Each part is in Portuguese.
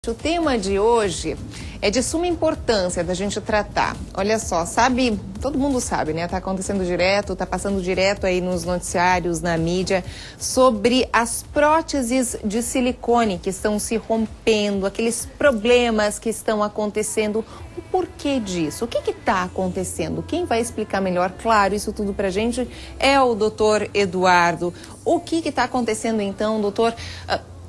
O tema de hoje é de suma importância da gente tratar. Olha só, sabe, todo mundo sabe, né? Tá acontecendo direto, tá passando direto aí nos noticiários, na mídia, sobre as próteses de silicone que estão se rompendo, aqueles problemas que estão acontecendo. O porquê disso? O que está acontecendo? Quem vai explicar melhor, claro, isso tudo pra gente é o doutor Eduardo. O que está acontecendo então, doutor?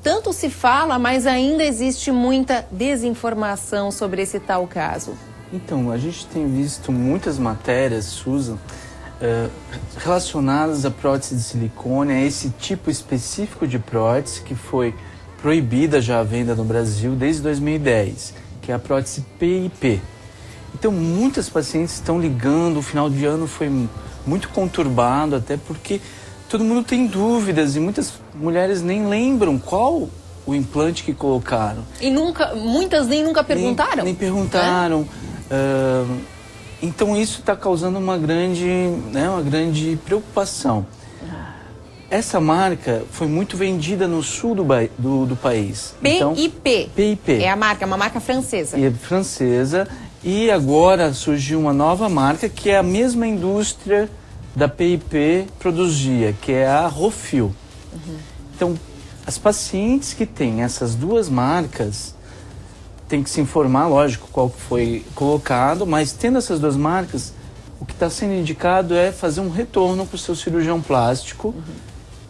Tanto se fala, mas ainda existe muita desinformação sobre esse tal caso. Então, a gente tem visto muitas matérias, Susan, relacionadas à prótese de silicone, a esse tipo específico de prótese que foi proibida já a venda no Brasil desde 2010, que é a prótese PIP. Então, muitas pacientes estão ligando, o final de ano foi muito conturbado, até porque todo mundo tem dúvidas e muitas mulheres nem lembram qual o implante que colocaram. E muitas nunca perguntaram? Nem perguntaram. Então isso está causando uma grande preocupação. Essa marca foi muito vendida no sul do país. PIP. Então, PIP. É a marca, uma marca francesa. É francesa. E agora surgiu uma nova marca que é a mesma indústria da PIP produzia, que é a Rofil. Então, as pacientes que têm essas duas marcas têm que se informar, lógico, qual foi colocado, mas tendo essas duas marcas, o que está sendo indicado é fazer um retorno para o seu cirurgião plástico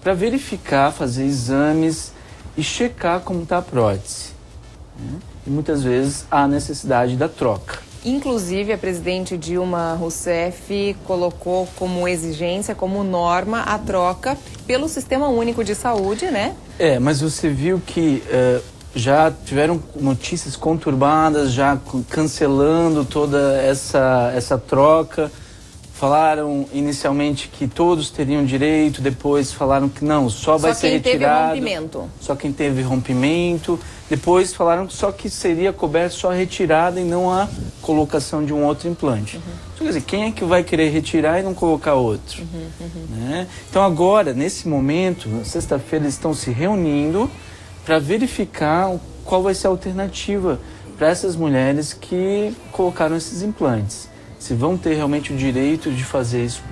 para verificar, fazer exames e checar como está a prótese. E muitas vezes há necessidade da troca. Inclusive, a presidente Dilma Rousseff colocou como exigência, como norma, a troca pelo Sistema Único de Saúde, né? Mas você viu que já tiveram notícias conturbadas, já cancelando toda essa troca. Falaram inicialmente que todos teriam direito, depois falaram que não, só vai ser retirado. Só quem teve rompimento. Só quem teve rompimento. Depois falaram só que seria coberto só a retirada e não a colocação de um outro implante. Quer dizer, quem é que vai querer retirar e não colocar outro? Né? Então agora, nesse momento, na sexta-feira, eles estão se reunindo para verificar qual vai ser a alternativa para essas mulheres que colocaram esses implantes. Se vão ter realmente o direito de fazer isso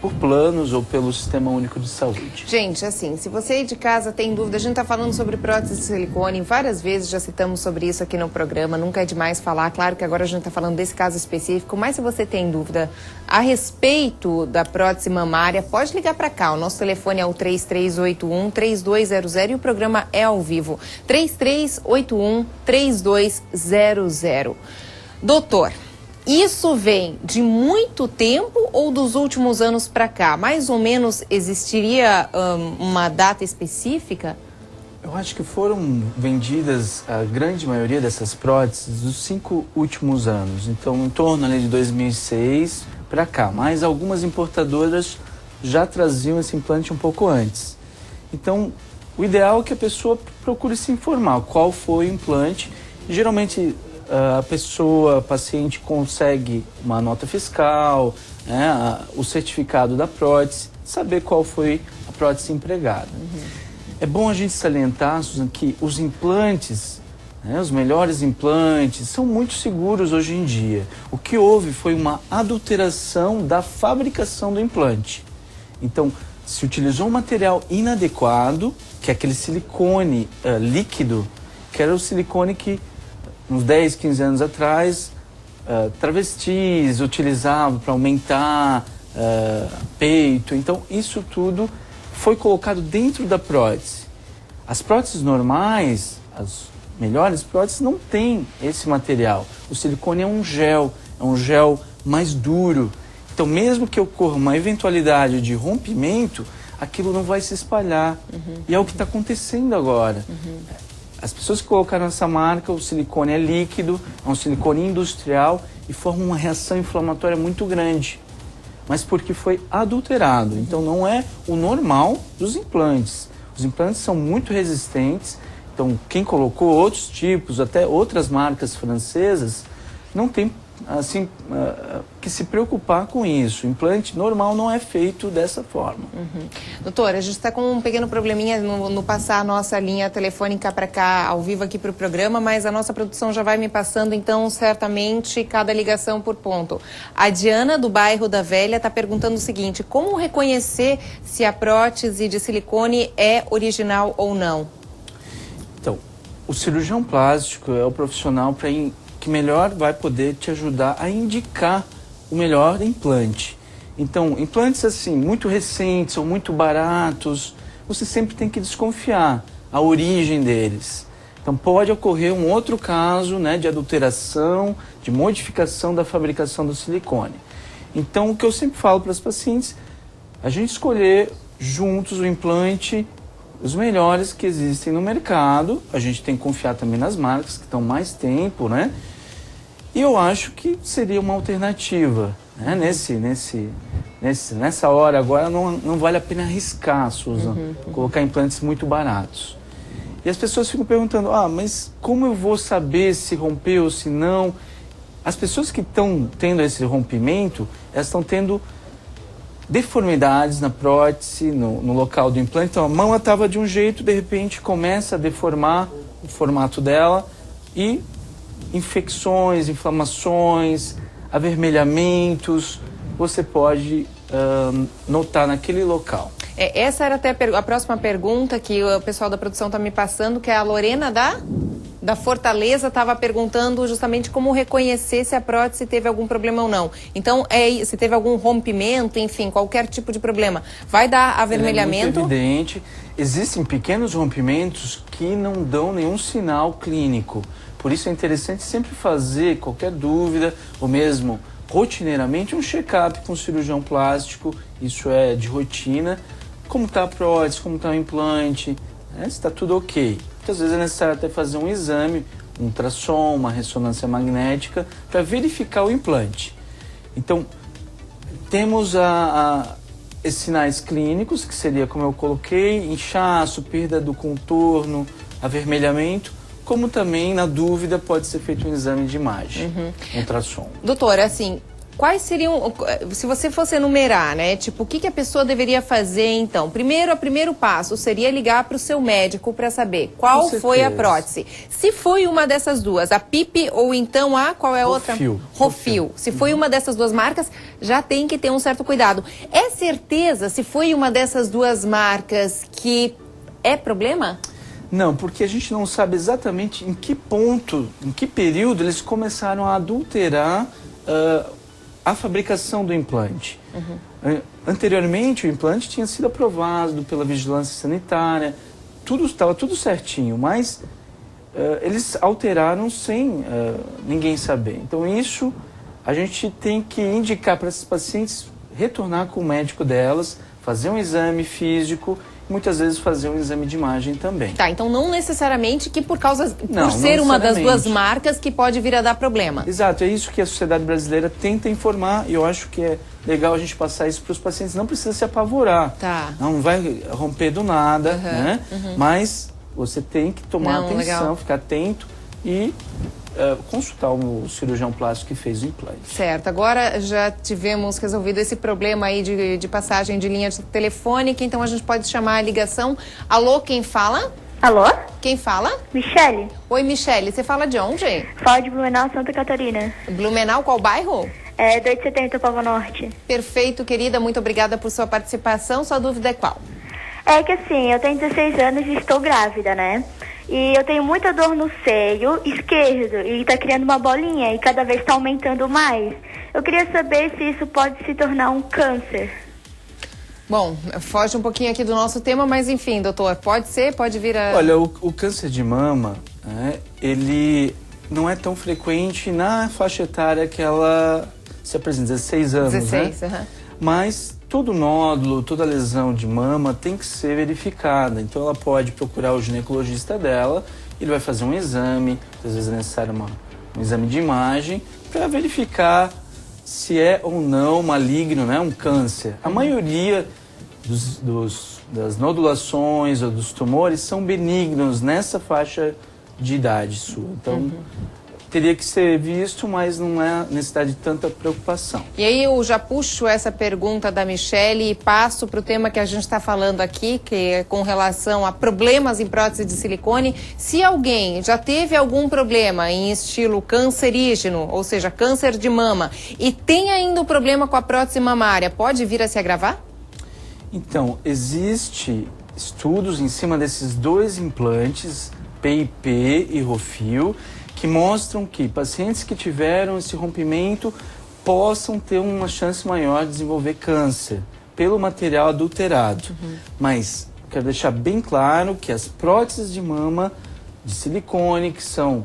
por planos ou pelo Sistema Único de Saúde. Gente, assim, se você aí de casa tem dúvida, a gente está falando sobre prótese de silicone, várias vezes já citamos sobre isso aqui no programa, nunca é demais falar, claro que agora a gente está falando desse caso específico, mas se você tem dúvida a respeito da prótese mamária, pode ligar para cá, o nosso telefone é o 3381-3200 e o programa é ao vivo, 3381-3200. Doutor, isso vem de muito tempo ou dos últimos anos para cá? Mais ou menos existiria uma data específica? Eu acho que foram vendidas a grande maioria dessas próteses nos 5 últimos anos. Então, em torno ali de 2006 para cá. Mas algumas importadoras já traziam esse implante um pouco antes. Então, o ideal é que a pessoa procure se informar qual foi o implante. Geralmente, a paciente consegue uma nota fiscal, né, o certificado da prótese, saber qual foi a prótese empregada. É bom a gente salientar, Susan, que os implantes, né, os melhores implantes, são muito seguros hoje em dia. O que houve foi uma adulteração da fabricação do implante. Então, se utilizou um material inadequado, que é aquele silicone líquido, que era o silicone que uns 10, 15 anos atrás, travestis utilizavam para aumentar peito. Então, isso tudo foi colocado dentro da prótese. As próteses normais, as melhores próteses, não têm esse material. O silicone é um gel mais duro. Então, mesmo que ocorra uma eventualidade de rompimento, aquilo não vai se espalhar. E é o que está acontecendo agora. As pessoas que colocaram essa marca, o silicone é líquido, é um silicone industrial e forma uma reação inflamatória muito grande. Mas porque foi adulterado. Então não é o normal dos implantes. Os implantes são muito resistentes. Então quem colocou outros tipos, até outras marcas francesas, não tem assim, que se preocupar com isso. O implante normal não é feito dessa forma. Doutora, a gente está com um pequeno probleminha no passar a nossa linha telefônica para cá, ao vivo aqui para o programa, mas a nossa produção já vai me passando, então, certamente, cada ligação por ponto. A Diana, do bairro da Velha, está perguntando o seguinte: como reconhecer se a prótese de silicone é original ou não? Então, o cirurgião plástico é o profissional que melhor vai poder te ajudar a indicar o melhor implante. Então, implantes assim, muito recentes ou muito baratos, você sempre tem que desconfiar a origem deles. Então, pode ocorrer um outro caso, né, de adulteração, de modificação da fabricação do silicone. Então, o que eu sempre falo para os pacientes, a gente escolher juntos o implante, os melhores que existem no mercado. A gente tem que confiar também nas marcas que estão mais tempo, né? E eu acho que seria uma alternativa, né? Nessa hora agora não vale a pena arriscar, Susan, colocar implantes muito baratos. E as pessoas ficam perguntando, mas como eu vou saber se rompeu ou se não? As pessoas que estão tendo esse rompimento, elas estão tendo deformidades na prótese, no local do implante. Então a mão estava de um jeito, de repente começa a deformar o formato dela e infecções, inflamações, avermelhamentos, você pode notar naquele local. Essa era até a próxima pergunta que o pessoal da produção está me passando, que é a Lorena da Fortaleza estava perguntando justamente como reconhecer se a prótese teve algum problema ou não. Então, se teve algum rompimento, enfim, qualquer tipo de problema. Vai dar avermelhamento? É muito evidente. Existem pequenos rompimentos que não dão nenhum sinal clínico. Por isso é interessante sempre fazer qualquer dúvida, ou mesmo rotineiramente, um check-up com o cirurgião plástico. Isso é de rotina. Como está a prótese, como está o implante, né? Se está tudo ok. Muitas vezes é necessário até fazer um exame, um ultrassom, uma ressonância magnética, para verificar o implante. Então, temos esses sinais clínicos, que seria, como eu coloquei, inchaço, perda do contorno, avermelhamento, como também, na dúvida, pode ser feito um exame de imagem, um ultrassom. Doutora, assim, quais seriam, se você fosse enumerar, né, tipo, o que a pessoa deveria fazer, então? O primeiro passo seria ligar para o seu médico para saber qual foi a prótese. Se foi uma dessas duas, a PIP ou então qual é a outra? Rofil. Se foi uma dessas duas marcas, já tem que ter um certo cuidado. É certeza, se foi uma dessas duas marcas, que é problema? Não, porque a gente não sabe exatamente em que ponto, em que período eles começaram a adulterar a fabricação do implante. Anteriormente, o implante tinha sido aprovado pela vigilância sanitária, estava tudo certinho, mas eles alteraram sem ninguém saber. Então isso a gente tem que indicar para esses pacientes retornar com o médico delas, fazer um exame físico, muitas vezes fazer um exame de imagem também. Tá, então não necessariamente que por ser uma das duas marcas que pode vir a dar problema. Exato, é isso que a sociedade brasileira tenta informar, e eu acho que é legal a gente passar isso para os pacientes. Não precisa se apavorar, não vai romper do nada, né? Mas você tem que tomar atenção, ficar atento e consultar o cirurgião plástico que fez o implante. Certo, agora já tivemos resolvido esse problema aí de passagem de linha telefônica, então a gente pode chamar a ligação. Alô, quem fala? Alô? Quem fala? Michele. Oi, Michele, você fala de onde? Falo de Blumenau, Santa Catarina. Blumenau, qual bairro? 2 de setembro, Pova Norte. Perfeito, querida, muito obrigada por sua participação. Sua dúvida é qual? É que assim, eu tenho 16 anos e estou grávida, né? E eu tenho muita dor no seio esquerdo e tá criando uma bolinha e cada vez tá aumentando mais. Eu queria saber se isso pode se tornar um câncer. Bom, foge um pouquinho aqui do nosso tema, mas enfim, doutor, pode ser, pode vir a... Olha, o câncer de mama, ele não é tão frequente na faixa etária que ela se apresenta, 16 anos, 16, né? Mas todo nódulo, toda lesão de mama tem que ser verificada. Então ela pode procurar o ginecologista dela, ele vai fazer um exame, às vezes é necessário um exame de imagem, para verificar se é ou não maligno, né, um câncer. A maioria das nodulações ou dos tumores são benignos nessa faixa de idade sua. Então, teria que ser visto, mas não é necessidade de tanta preocupação. E aí eu já puxo essa pergunta da Michele e passo para o tema que a gente está falando aqui, que é com relação a problemas em prótese de silicone. Se alguém já teve algum problema em estilo cancerígeno, ou seja, câncer de mama, e tem ainda o problema com a prótese mamária, pode vir a se agravar? Então, existe estudos em cima desses dois implantes, PIP e Rofil, que mostram que pacientes que tiveram esse rompimento possam ter uma chance maior de desenvolver câncer pelo material adulterado. Mas quero deixar bem claro que as próteses de mama de silicone, que são,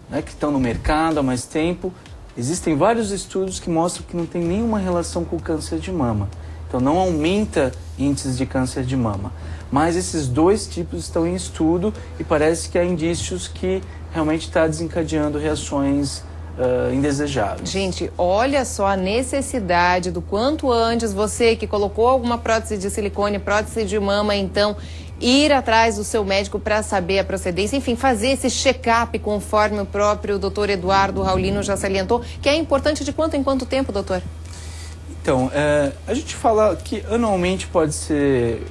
que estão no mercado há mais tempo, existem vários estudos que mostram que não tem nenhuma relação com o câncer de mama. Então não aumenta índices de câncer de mama. Mas esses dois tipos estão em estudo e parece que há indícios que realmente está desencadeando reações indesejáveis. Gente, olha só a necessidade do quanto antes você que colocou alguma prótese de silicone, prótese de mama, então ir atrás do seu médico para saber a procedência, enfim, fazer esse check-up conforme o próprio doutor Eduardo Raulino já salientou, que é importante de quanto em quanto tempo, doutor? Então, a gente fala que anualmente pode ser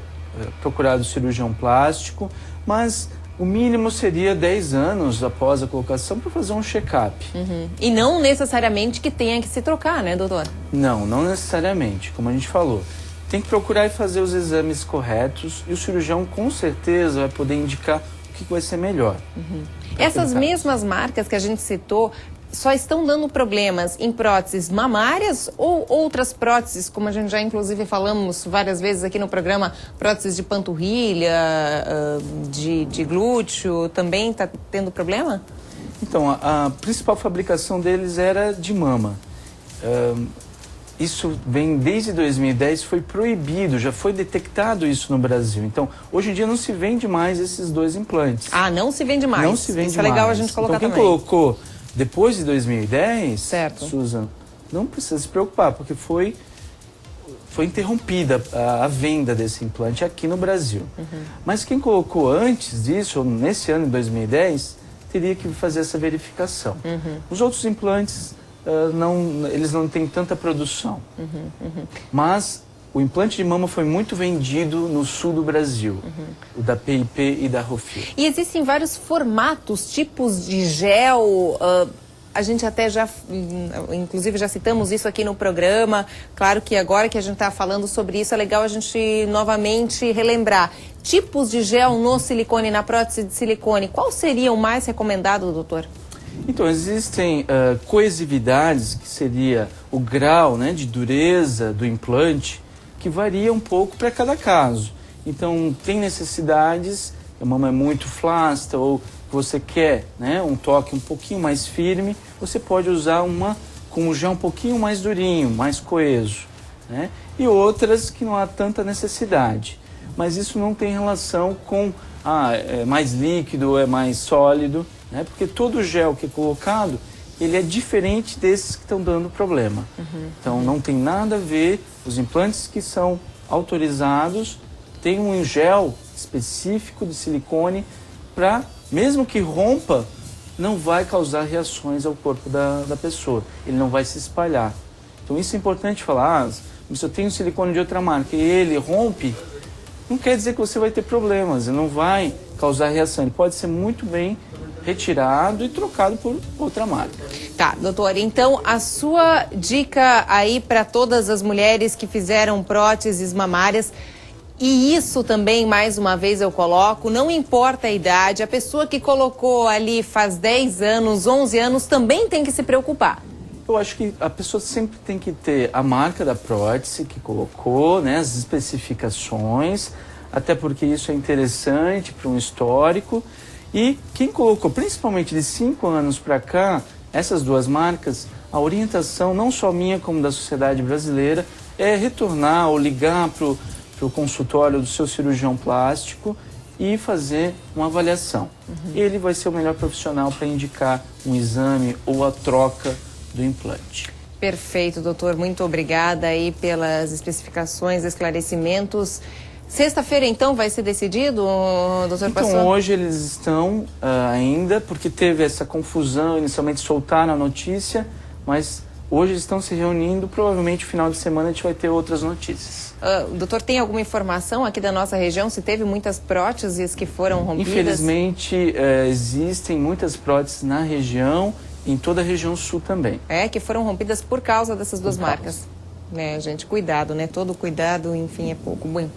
procurado cirurgião plástico, mas o mínimo seria 10 anos após a colocação para fazer um check-up. E não necessariamente que tenha que se trocar, né, doutor? Não, não necessariamente, como a gente falou. Tem que procurar e fazer os exames corretos e o cirurgião com certeza vai poder indicar o que vai ser melhor. Essas mesmas marcas que a gente citou só estão dando problemas em próteses mamárias ou outras próteses, como a gente já inclusive falamos várias vezes aqui no programa, próteses de panturrilha, de glúteo, também está tendo problema? Então, a principal fabricação deles era de mama. Isso vem desde 2010, foi proibido, já foi detectado isso no Brasil. Então, hoje em dia não se vende mais esses dois implantes. Ah, não se vende mais? Não se vende mais. Isso é legal a gente colocar então, quem também. colocou depois de 2010, certo, Susan, não precisa se preocupar, porque foi interrompida a venda desse implante aqui no Brasil. Mas quem colocou antes disso, ou nesse ano de 2010, teria que fazer essa verificação. Os outros implantes, eles não têm tanta produção. Mas o implante de mama foi muito vendido no sul do Brasil, o da PIP e da Rofil. E existem vários formatos, tipos de gel, a gente até já, inclusive já citamos isso aqui no programa. Claro que agora que a gente está falando sobre isso, é legal a gente novamente relembrar. Tipos de gel no silicone, na prótese de silicone, qual seria o mais recomendado, doutor? Então, existem coesividades, que seria o grau de dureza do implante, que varia um pouco para cada caso. Então, tem necessidades, a mama é muito flácida ou você quer um toque um pouquinho mais firme, você pode usar uma com um gel um pouquinho mais durinho, mais coeso. E outras que não há tanta necessidade. Mas isso não tem relação com é mais líquido ou é mais sólido, porque todo gel que é colocado, ele é diferente desses que estão dando problema. Então, não tem nada a ver, os implantes que são autorizados têm um gel específico de silicone para, mesmo que rompa, não vai causar reações ao corpo da pessoa, ele não vai se espalhar. Então, isso é importante falar, se eu tenho silicone de outra marca e ele rompe, não quer dizer que você vai ter problemas, ele não vai causar reação, ele pode ser muito bem retirado e trocado por outra marca. Tá, doutor, então a sua dica aí para todas as mulheres que fizeram próteses mamárias, e isso também, mais uma vez eu coloco, não importa a idade, a pessoa que colocou ali faz 10 anos, 11 anos, também tem que se preocupar. Eu acho que a pessoa sempre tem que ter a marca da prótese que colocou, as especificações, até porque isso é interessante para um histórico. E quem colocou, principalmente de 5 anos para cá, essas duas marcas, a orientação, não só minha como da sociedade brasileira, é retornar ou ligar para o consultório do seu cirurgião plástico e fazer uma avaliação. Ele vai ser o melhor profissional para indicar um exame ou a troca do implante. Perfeito, doutor. Muito obrigada aí pelas especificações, esclarecimentos. Sexta-feira, então, vai ser decidido, doutor Passon? Então, hoje eles estão ainda, porque teve essa confusão, inicialmente soltaram a notícia, mas hoje eles estão se reunindo, provavelmente no final de semana a gente vai ter outras notícias. Doutor, tem alguma informação aqui da nossa região, se teve muitas próteses que foram rompidas? Infelizmente, existem muitas próteses na região, em toda a região sul também. Que foram rompidas por causa dessas duas marcas. Né, gente, cuidado, né? Todo cuidado, enfim, é pouco. Bom.